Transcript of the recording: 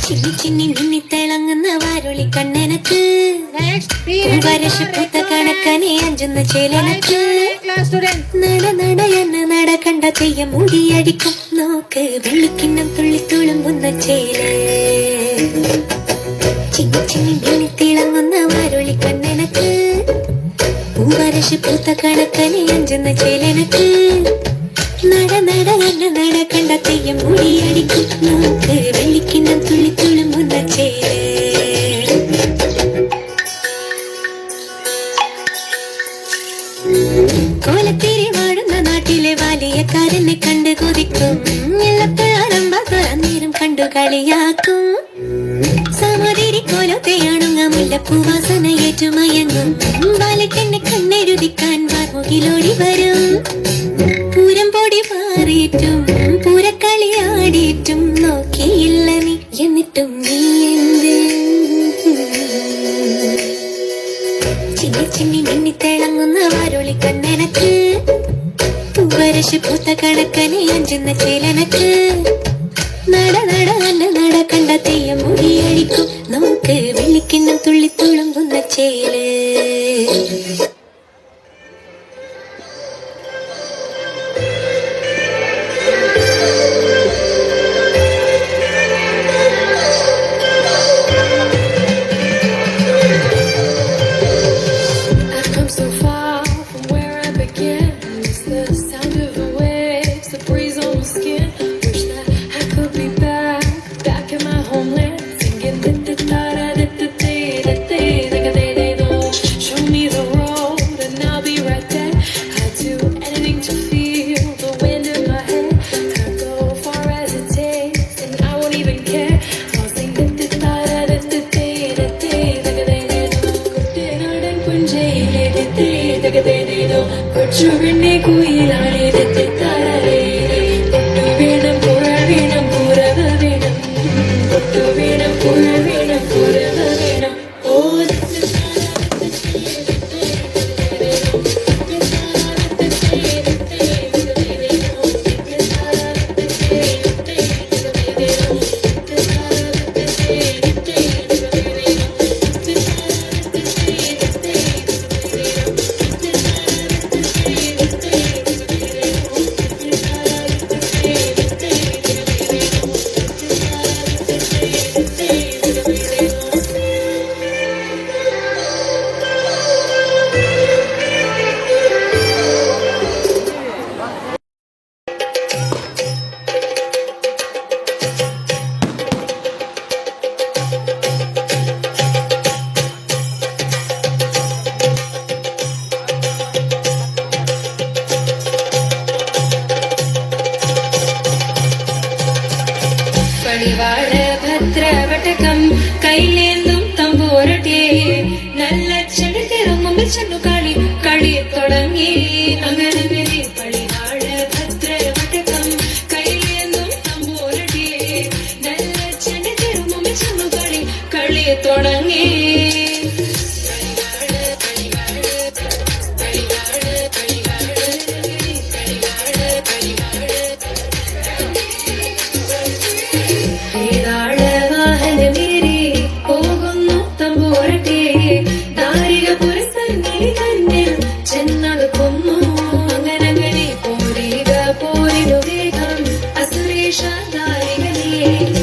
ചിന്നി ചിന്നി മിന്നി തിളങ്ങുന്ന വാരുളി കണ്ണനക്ക് വരശപ്പൂത്ത കണക്കനെ അഞ്ചുന്ന ചേലനക്ക് നട നടയെന്ന് നടക്കണ്ട തെയ്യം മുടിയടിക്കും നോക്ക് വെള്ളിക്കിണ്ണം തുള്ളി തുളുമ്പുന്ന ചേല് ചിന്നി ചിന്നി മിന്നി തിളങ്ങുന്ന വാരുളി കണ്ണനക്ക് വരശപ്പൂത്ത കണക്കനെ അഞ്ചുന്ന ചേലനക്ക് നട നടയെന്ന് നടക്കണ്ട തെയ്യം മുടിയടിക്കും നോക്ക് വെള്ളിക്കിണ്ണം തുള്ളി തുളുമ്പുന്ന ചേല് കോലത്തിരി വാഴുന്ന നാട്ടിലെ വലിയക്കാരനെ കണ്ട് കൊതിക്കും എല്ലപ്പോഴാരംഭം കണ്ടു കളിയാക്കും സമാതിരി കോലത്തെയാണുങ്ങ മുല്ലപ്പൂവാസന ഏറ്റുമയങ്ങും ബാലക്കെന്നെ കണ്ണെഴുതിക്കാൻ വാർമുകിലോടി വരും പൂരം പൊടി മാറിയിട്ടും പൂരക്കളിയാടിയിട്ടും നോക്കിയില്ല നീ എന്നിട്ടും നീ എന്ത് ചിന്നി ചിന്നി മിന്നി തിളങ്ങുന്ന വാരുളി കണ്ണനക്ക് വരശ് പൂത്ത കണക്കനെ അഞ്ചുന്ന ചേലനക്ക് നട നട നട കണ്ട തെയ്യം മുടിയടിക്കും നമുക്ക് വെള്ളിക്കിണ്ണം തുള്ളി തുളുമ്പുന്ന ചേല് കൊച്ചുവിനെ കുയിലാളി തെറ്റിത്താരേ തൊട്ടു വേണം പുഴ വേണം പുറവ വേണം തൊട്ടു വേണം പുഴ വേണം പുറവ വേണം ഓ പടിവാള ഭദ്രവട്ടകം കൈലേന്തും തമ്പോരട്ടെ നല്ല ചെടുത്തിറങ്ങുമ്പോൾ ചെന്നു കളി തുടങ്ങി അങ്ങനെ പടിവാള ഭദ്രവട്ടകം കൈലേന്തും തമ്പോരട്ടെ നല്ല ചെടുത്തിറങ്ങുമ്പോൾ ചെന്നു കളി തുടങ്ങി ചെന്നടുക്കുന്നു അങ്ങനെ പോരിക പോരിനു വേഗം അസുരേഷ ദാരികളെ